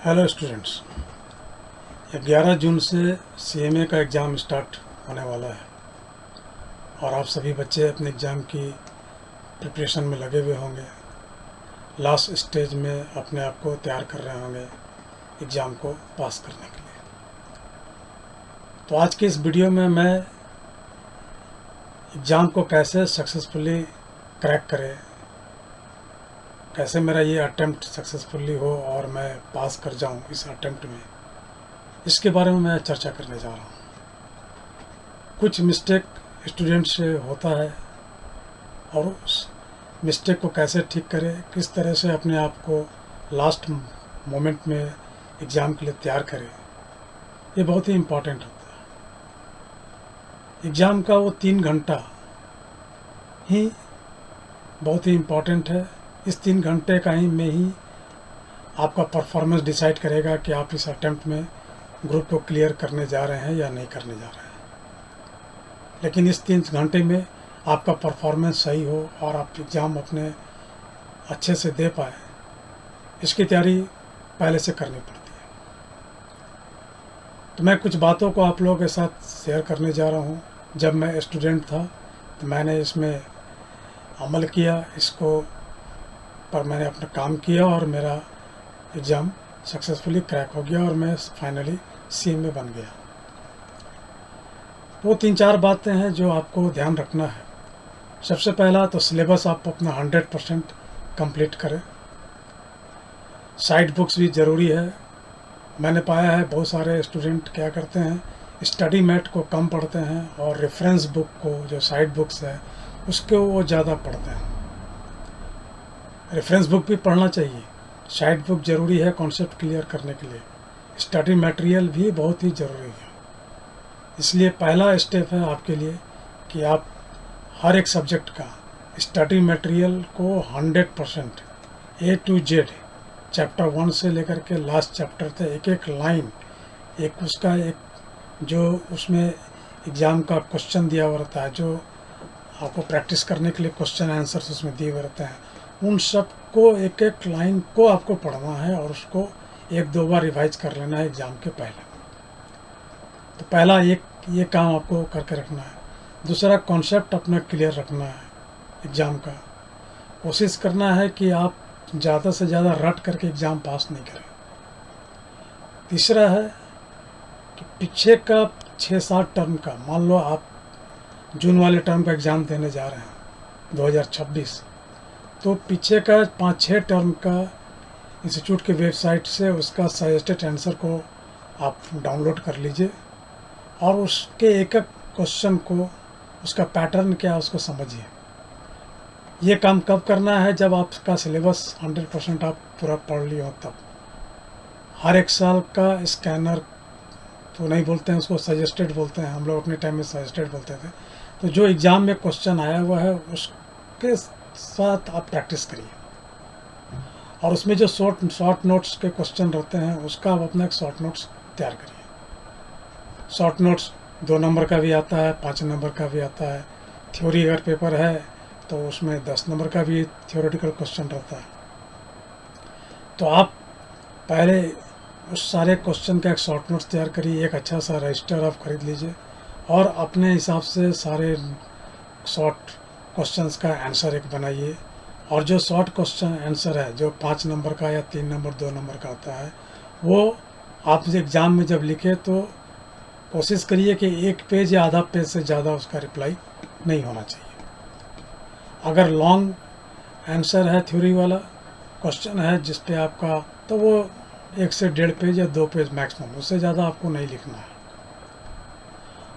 Hello students, 11 जून से CMA का exam start होने वाला है और आप सभी बच्चे अपने एग्ज़ाम की प्रिपरेशन में लगे हुए होंगे। लास्ट स्टेज में अपने आप को तैयार कर रहे होंगे एग्ज़ाम को पास करने के लिए। तो आज के इस वीडियो में मैं एग्ज़ाम को कैसे सक्सेसफुली क्रैक करें, कैसे मेरा ये अटेम्प्ट सक्सेसफुली हो और मैं पास कर जाऊं इस अटेम्प्ट में, इसके बारे में मैं चर्चा करने जा रहा हूँ। कुछ मिस्टेक स्टूडेंट से होता है और उस मिस्टेक को कैसे ठीक करें, किस तरह से अपने आप को लास्ट मोमेंट में एग्ज़ाम के लिए तैयार करें, ये बहुत ही इम्पोर्टेंट होता है। एग्ज़ाम का वो 3 घंटा ही बहुत ही इम्पोर्टेंट है। इस 3 घंटे का ही में ही आपका परफॉर्मेंस डिसाइड करेगा कि आप इस अटेम्प्ट में ग्रुप को क्लियर करने जा रहे हैं या नहीं करने जा रहे हैं। लेकिन इस 3 घंटे में आपका परफॉर्मेंस सही हो और आप एग्ज़ाम अपने अच्छे से दे पाए, इसकी तैयारी पहले से करनी पड़ती है। तो मैं कुछ बातों को आप लोगों के साथ शेयर करने जा रहा हूँ। जब मैं स्टूडेंट था तो मैंने इसमें अमल किया, इसको पर मैंने अपना काम किया और मेरा एग्ज़ाम सक्सेसफुली क्रैक हो गया और मैं फाइनली सीएमए बन गया। वो 3-4 बातें हैं जो आपको ध्यान रखना है। सबसे पहला तो सिलेबस आप अपना 100% कंप्लीट करें। साइड बुक्स भी ज़रूरी है। मैंने पाया है बहुत सारे स्टूडेंट क्या करते हैं, स्टडी मैट को कम पढ़ते हैं और रेफरेंस बुक को, जो साइड बुक्स है, उसको वो ज़्यादा पढ़ते हैं। रेफरेंस बुक भी पढ़ना चाहिए, साइड बुक ज़रूरी है कॉन्सेप्ट क्लियर करने के लिए। स्टडी मटेरियल भी बहुत ही ज़रूरी है। इसलिए पहला स्टेप है आपके लिए कि आप हर एक सब्जेक्ट का स्टडी मटेरियल को 100% A to Z, चैप्टर 1 से लेकर के लास्ट चैप्टर तक एक एक लाइन, एक उसका एक जो उसमें एग्ज़ाम का क्वेश्चन दिया हुआ रहता है, जो आपको प्रैक्टिस करने के लिए क्वेश्चन आंसर्स उसमें दिए हुए रहते हैं, उन सब को एक एक लाइन को आपको पढ़ना है और उसको 1-2 बार रिवाइज कर लेना है एग्ज़ाम के पहले। तो पहला ये काम आपको करके रखना है। दूसरा, कॉन्सेप्ट अपना क्लियर रखना है एग्ज़ाम का। कोशिश करना है कि आप ज़्यादा से ज़्यादा रट करके एग्ज़ाम पास नहीं करें। तीसरा है कि पीछे का 6-7 टर्म का, मान लो आप जून वाले टर्म का एग्ज़ाम देने जा रहे हैं 2026, तो पीछे का 5-6 टर्म का इंस्टीट्यूट के वेबसाइट से उसका सजेस्टेड आंसर को आप डाउनलोड कर लीजिए और उसके एक एक क्वेश्चन को, उसका पैटर्न क्या है, उसको समझिए। ये काम कब करना है? जब आपका सिलेबस 100% आप पूरा पढ़ लिए हो तब। हर एक साल का स्कैनर तो नहीं बोलते हैं, उसको सजेस्टेड बोलते हैं, हम लोग अपने टाइम में सजेस्टेड बोलते थे। तो जो एग्ज़ाम में क्वेश्चन आया हुआ है उसके साथ आप प्रैक्टिस करिए और उसमें जो शॉर्ट नोट्स के क्वेश्चन रहते हैं उसका आप अपना एक शॉर्ट नोट्स तैयार करिए। शॉर्ट नोट्स 2 नंबर का भी आता है, 5 नंबर का भी आता है। थ्योरी अगर पेपर है तो उसमें 10 नंबर का भी थ्योरेटिकल क्वेश्चन रहता है। तो आप पहले उस सारे क्वेश्चन का एक शॉर्ट नोट्स तैयार करिए, एक अच्छा सा रजिस्टर आप खरीद लीजिए और अपने हिसाब से सारे शॉर्ट क्वेश्चंस का आंसर एक बनाइए। और जो शॉर्ट क्वेश्चन आंसर है, जो 5 नंबर का या 3 नंबर 2 नंबर का होता है, वो आप एग्ज़ाम में जब लिखे तो कोशिश करिए कि 1 पेज या आधा पेज से ज़्यादा उसका रिप्लाई नहीं होना चाहिए। अगर लॉन्ग आंसर है, थ्योरी वाला क्वेश्चन है जिस पे आपका, तो वो 1 से 1.5 पेज या 2 पेज मैक्सिमम, उससे ज़्यादा आपको नहीं लिखना है।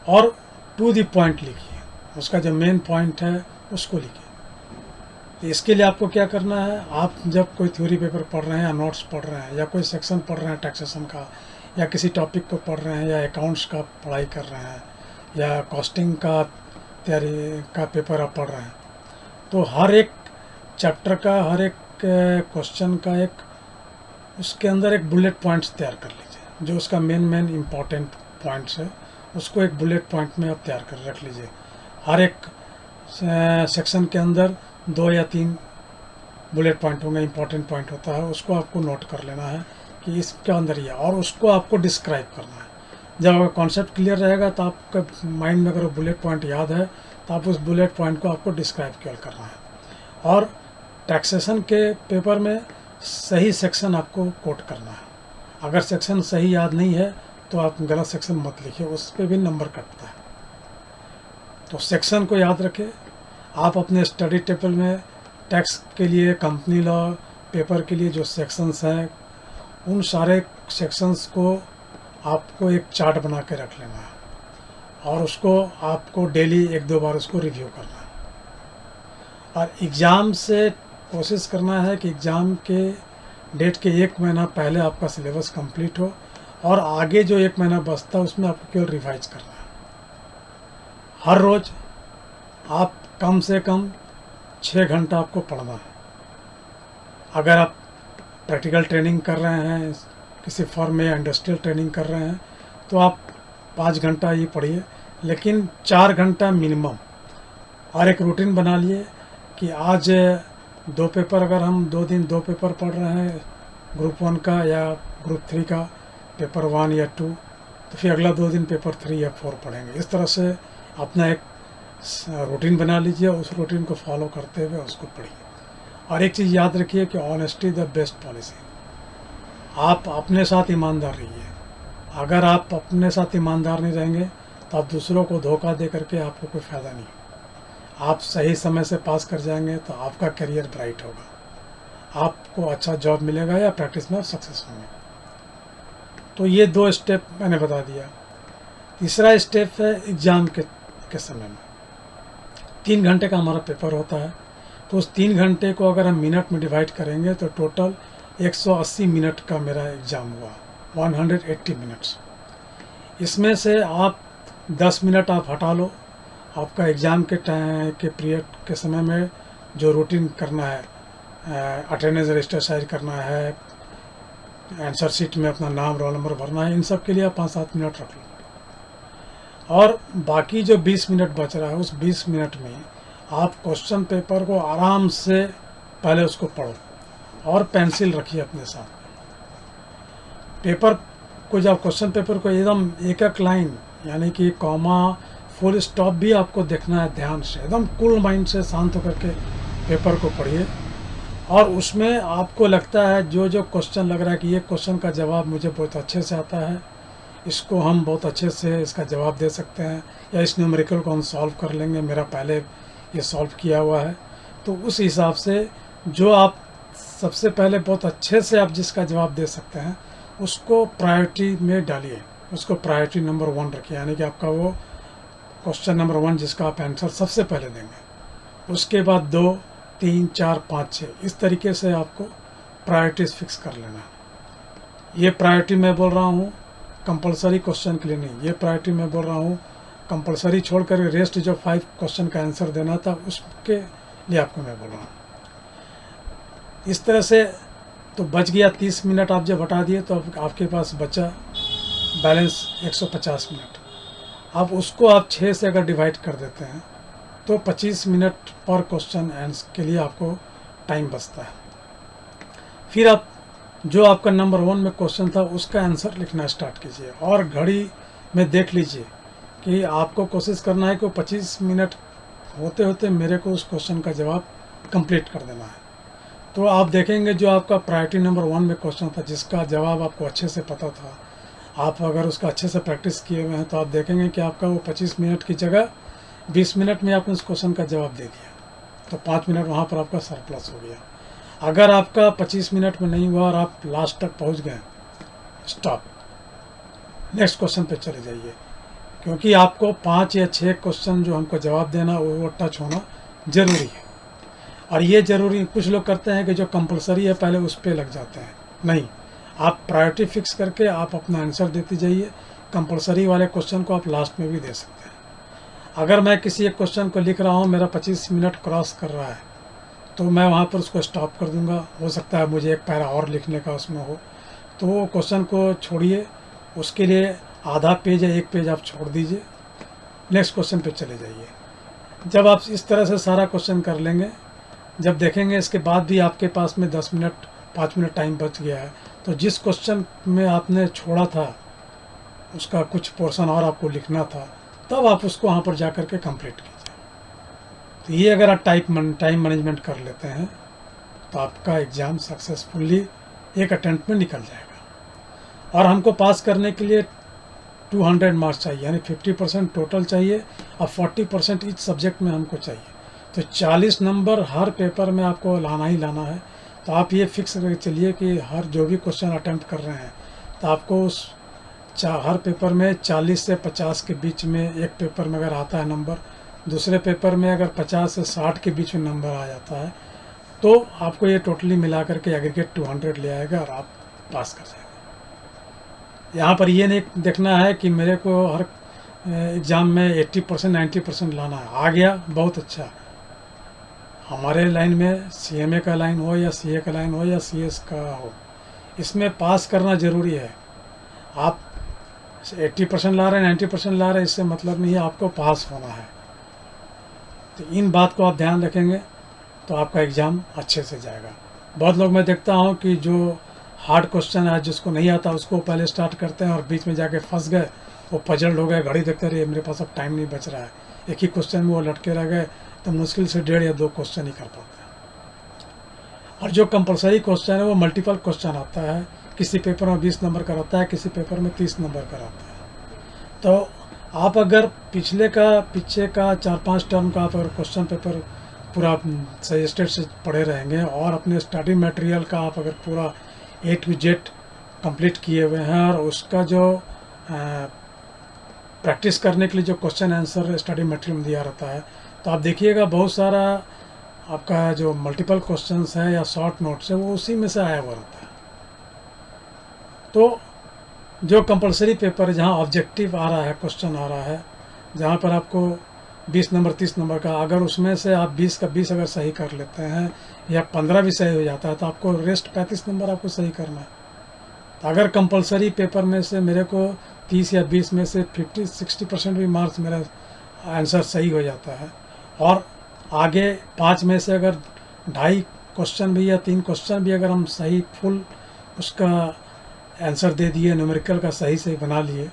और टू द पॉइंट लिखिए, उसका जो मेन पॉइंट है उसको लिखिए। तो इसके लिए आपको क्या करना है, आप जब कोई थ्योरी पेपर पढ़ रहे हैं या नोट्स पढ़ रहे हैं या कोई सेक्शन पढ़ रहे हैं टैक्सेशन का, या किसी टॉपिक को पढ़ रहे हैं या अकाउंट्स का पढ़ाई कर रहे हैं या कॉस्टिंग का तैयारी का पेपर आप पढ़ रहे हैं, तो हर एक चैप्टर का, हर एक क्वेश्चन का एक, उसके अंदर एक बुलेट पॉइंट्स तैयार कर लीजिए। जो उसका मेन इम्पॉर्टेंट पॉइंट्स है उसको एक बुलेट पॉइंट में आप तैयार कर रख लीजिए। हर एक सेक्शन के अंदर 2 या 3 बुलेट पॉइंट होंगे, इम्पॉर्टेंट पॉइंट होता है, उसको आपको नोट कर लेना है कि इसके अंदर ये, और उसको आपको डिस्क्राइब करना है। जब आपका कॉन्सेप्ट क्लियर रहेगा तो आपका माइंड में अगर बुलेट पॉइंट याद है तो आप उस बुलेट पॉइंट को आपको डिस्क्राइब करना है। और टैक्सेशन के पेपर में सही सेक्शन आपको कोट करना है। अगर सेक्शन सही याद नहीं है तो आप गलत सेक्शन मत लिखिए, उस पर भी नंबर कटता है। तो सेक्शन को याद रखें। आप अपने स्टडी टेबल में टैक्स के लिए, कंपनी लॉ पेपर के लिए जो सेक्शंस हैं, उन सारे सेक्शंस को आपको एक चार्ट बना के रख लेना है और उसको आपको डेली 1-2 बार उसको रिव्यू करना है। और एग्ज़ाम से कोशिश करना है कि एग्ज़ाम के डेट के 1 महीना पहले आपका सिलेबस कंप्लीट हो, और आगे जो 1 महीना बचता है उसमें आपको केवल रिवाइज करना है। हर रोज़ आप कम से कम 6 घंटा आपको पढ़ना है। अगर आप प्रैक्टिकल ट्रेनिंग कर रहे हैं, किसी फर्म में इंडस्ट्रियल ट्रेनिंग कर रहे हैं, तो आप 5 घंटा ही पढ़िए, लेकिन 4 घंटा मिनिमम। और एक रूटीन बना लिए कि आज 2 पेपर, अगर हम 2 दिन 2 पेपर पढ़ रहे हैं, ग्रुप 1 का या ग्रुप 3 का, पेपर 1 या 2, तो फिर अगला 2 दिन पेपर 3 या 4 पढ़ेंगे। इस तरह से अपना एक रूटीन बना लीजिए, उस रूटीन को फॉलो करते हुए उसको पढ़िए। और एक चीज़ याद रखिए कि ऑनेस्टी द बेस्ट पॉलिसी। आप अपने साथ ईमानदार रहिए। अगर आप अपने साथ ईमानदार नहीं रहेंगे तो आप दूसरों को धोखा दे करके आपको कोई फ़ायदा नहीं। आप सही समय से पास कर जाएंगे तो आपका करियर ब्राइट होगा, आपको अच्छा जॉब मिलेगा या प्रैक्टिस में सक्सेस होंगे। तो ये 2 स्टेप मैंने बता दिया। तीसरा स्टेप है एग्ज़ाम के समय में 3 घंटे का हमारा पेपर होता है। तो उस 3 घंटे को अगर हम मिनट में डिवाइड करेंगे तो टोटल 180 मिनट का मेरा एग्ज़ाम हुआ, 180 मिनट्स। इसमें से आप 10 मिनट आप हटा लो, आपका एग्ज़ाम के पीरियड के समय में जो रूटीन करना है, अटेंडेंस रजिस्टर साइज करना है, आंसर शीट में अपना नाम रोल नंबर भरना है, इन सब के लिए आप 5-7 मिनट रख लो। और बाकी जो 20 मिनट बच रहा है, उस 20 मिनट में आप क्वेश्चन पेपर को आराम से पहले उसको पढ़ो और पेंसिल रखिए अपने साथ। पेपर को, जब क्वेश्चन पेपर को एकदम एक लाइन, यानी कि कॉमा, फुल स्टॉप भी आपको देखना है ध्यान से, एकदम कूल माइंड से शांत होकर के पेपर को पढ़िए। और उसमें आपको लगता है जो क्वेश्चन लग रहा है कि ये क्वेश्चन का जवाब मुझे बहुत अच्छे से आता है, इसको हम बहुत अच्छे से इसका जवाब दे सकते हैं, या इस न्यूमेरिकल को हम सॉल्व कर लेंगे, मेरा पहले ये सॉल्व किया हुआ है, तो उस हिसाब से जो आप सबसे पहले बहुत अच्छे से आप जिसका जवाब दे सकते हैं उसको प्रायोरिटी में डालिए, उसको प्रायोरिटी नंबर 1 रखिए, यानी कि आपका वो क्वेश्चन नंबर 1 जिसका आप आंसर सबसे पहले देंगे। उसके बाद 2, 3, 4, 5, 6, इस तरीके से आपको प्रायोरिटीज़ फिक्स कर लेना है। ये प्रायोरिटी मैं बोल रहा हूँ कंपलसरी क्वेश्चन के लिए नहीं, ये प्रायोरिटी मैं बोल रहा हूँ कंपलसरी छोड़ कर रेस्ट जो 5 क्वेश्चन का आंसर देना था उसके लिए आपको मैं बोल रहा हूँ। इस तरह से तो बच गया 30 मिनट, आप जब हटा दिए तो आपके पास बचा बैलेंस 150 मिनट। अब उसको आप 6 से अगर डिवाइड कर देते हैं तो 25 मिनट पर क्वेश्चन आंसर के लिए आपको टाइम बचता है। फिर आप जो आपका नंबर 1 में क्वेश्चन था उसका आंसर लिखना स्टार्ट कीजिए, और घड़ी में देख लीजिए कि आपको कोशिश करना है कि 25 मिनट होते होते मेरे को उस क्वेश्चन का जवाब कंप्लीट कर देना है। तो आप देखेंगे जो आपका प्रायोरिटी नंबर 1 में क्वेश्चन था जिसका जवाब आपको अच्छे से पता था, आप अगर उसका अच्छे से प्रैक्टिस किए हुए हैं तो आप देखेंगे कि आपका वो 25 मिनट की जगह 20 मिनट में आपने उस क्वेश्चन का जवाब दे दिया, तो 5 मिनट वहाँ पर आपका सरप्लस हो गया। अगर आपका 25 मिनट में नहीं हुआ और आप लास्ट तक पहुँच गए, स्टॉप, नेक्स्ट क्वेश्चन पे चले जाइए, क्योंकि आपको 5 या 6 क्वेश्चन जो हमको जवाब देना वो टच होना ज़रूरी है। और ये ज़रूरी कुछ लोग करते हैं कि जो कंपलसरी है पहले उस पर लग जाते हैं, नहीं, आप प्रायोरिटी फिक्स करके आप अपना आंसर देते जाइए। कंपलसरी वाले क्वेश्चन को आप लास्ट में भी दे सकते हैं। अगर मैं किसी एक क्वेश्चन को लिख रहा हूँ, मेरा 25 मिनट क्रॉस कर रहा है, तो मैं वहाँ पर उसको स्टॉप कर दूँगा। हो सकता है मुझे एक पैरा और लिखने का उसमें हो, तो वो क्वेश्चन को छोड़िए, उसके लिए आधा पेज या 1 पेज आप छोड़ दीजिए, नेक्स्ट क्वेश्चन पे चले जाइए। जब आप इस तरह से सारा क्वेश्चन कर लेंगे, जब देखेंगे इसके बाद भी आपके पास में 10 मिनट 5 मिनट टाइम बच गया है, तो जिस क्वेश्चन में आपने छोड़ा था उसका कुछ पोर्शन और आपको लिखना था, तब आप उसको वहाँ पर जा कर के कंप्लीट कीजिए। तो ये अगर आप टाइम मैनेजमेंट कर लेते हैं तो आपका एग्ज़ाम सक्सेसफुली एक अटेम्प्ट में निकल जाएगा। और हमको पास करने के लिए 200 मार्क्स चाहिए, यानी 50% टोटल चाहिए और 40% इच सब्जेक्ट में हमको चाहिए। तो 40 नंबर हर पेपर में आपको लाना ही लाना है। तो आप ये फिक्स करके चलिए कि हर जो भी क्वेश्चन अटेम्प्ट कर रहे हैं तो आपको उस हर पेपर में 40 से 50 के बीच में, एक पेपर में अगर आता है नंबर, दूसरे पेपर में अगर 50 से 60 के बीच में नंबर आ जाता है, तो आपको ये टोटली मिला करके एग्रीगेट 200 ले आएगा और आप पास कर जाएंगे। यहाँ पर ये नहीं देखना है कि मेरे को हर एग्ज़ाम में 80% 90% लाना है। आ गया बहुत अच्छा। हमारे लाइन में CMA का लाइन हो या CA का लाइन हो या CS का हो, इसमें पास करना ज़रूरी है। आप 80% ला रहे हैं, 90% ला रहे हैं, इससे मतलब नहीं है, आपको पास होना है। तो इन बात को आप ध्यान रखेंगे तो आपका एग्ज़ाम अच्छे से जाएगा। बहुत लोग मैं देखता हूँ कि जो हार्ड क्वेश्चन है, जिसको नहीं आता उसको पहले स्टार्ट करते हैं और बीच में जाके फंस गए, वो पजल्ड हो गए, घड़ी देखते रहे, मेरे पास अब टाइम नहीं बच रहा है, एक ही क्वेश्चन में वो लटके रह गए, तो मुश्किल से 1.5 या 2 क्वेश्चन ही कर पाते हैं। और जो कंपलसरी क्वेश्चन है वो मल्टीपल क्वेश्चन आता है, किसी पेपर में 20 नंबर का रहता है, किसी पेपर में 30 नंबर का रहता है। तो आप अगर पीछे का 4-5 टर्म का आप अगर क्वेश्चन पेपर पूरा सजेस्टेड से पढ़े रहेंगे और अपने स्टडी मटेरियल का आप अगर पूरा A to Z कंप्लीट किए हुए हैं और उसका जो प्रैक्टिस करने के लिए जो क्वेश्चन आंसर स्टडी मटेरियल में दिया रहता है, तो आप देखिएगा बहुत सारा आपका जो मल्टीपल क्वेश्चंस है या शॉर्ट नोट्स है वो उसी में से आया हुआ रहता है। तो जो कंपलसरी पेपर है, जहाँ ऑब्जेक्टिव आ रहा है, क्वेश्चन आ रहा है, जहाँ पर आपको 20 नंबर 30 नंबर का, अगर उसमें से आप 20 का 20 अगर सही कर लेते हैं या 15 भी सही हो जाता है, तो आपको रेस्ट 35 नंबर आपको सही करना है। तो अगर कंपलसरी पेपर में से मेरे को 30 या 20 में से 50-60% भी मार्क्स मेरा आंसर सही हो जाता है और आगे 5 में से अगर 2.5 क्वेश्चन भी या 3 क्वेश्चन भी अगर हम सही फुल उसका आंसर दे दिए, न्यूमेरिकल का सही बना लिए,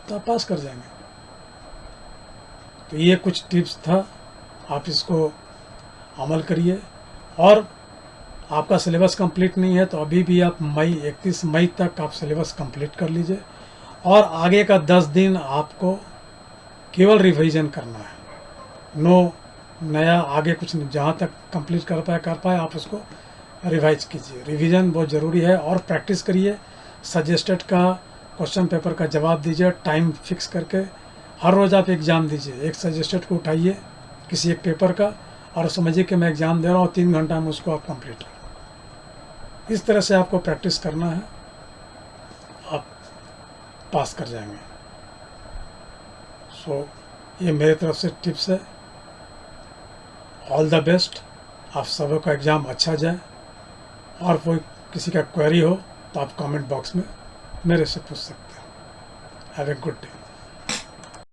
तो आप पास कर जाएंगे। तो ये कुछ टिप्स था, आप इसको अमल करिए। और आपका सिलेबस कंप्लीट नहीं है तो अभी भी आप 31 मई तक आप सिलेबस कंप्लीट कर लीजिए और आगे का 10 दिन आपको केवल रिवीजन करना है। नो नया आगे कुछ नहीं, जहाँ तक कंप्लीट कर पाए आप उसको रिवाइज कीजिए। रिवीजन बहुत ज़रूरी है और प्रैक्टिस करिए। सजेस्टेड का क्वेश्चन पेपर का जवाब दीजिए टाइम फिक्स करके। हर रोज़ आप एग्ज़ाम दीजिए, एक सजेस्टेड को उठाइए किसी एक पेपर का और समझिए कि मैं एग्ज़ाम दे रहा हूँ, 3 घंटा में उसको आप कंप्लीट करें। इस तरह से आपको प्रैक्टिस करना है, आप पास कर जाएंगे। सो ये मेरे तरफ से टिप्स है। ऑल द बेस्ट, आप सबों का एग्ज़ाम अच्छा जाए। और कोई किसी का क्वेरी हो तो आप कमेंट बॉक्स में मेरे से पूछ सकते हैं। Have a good day.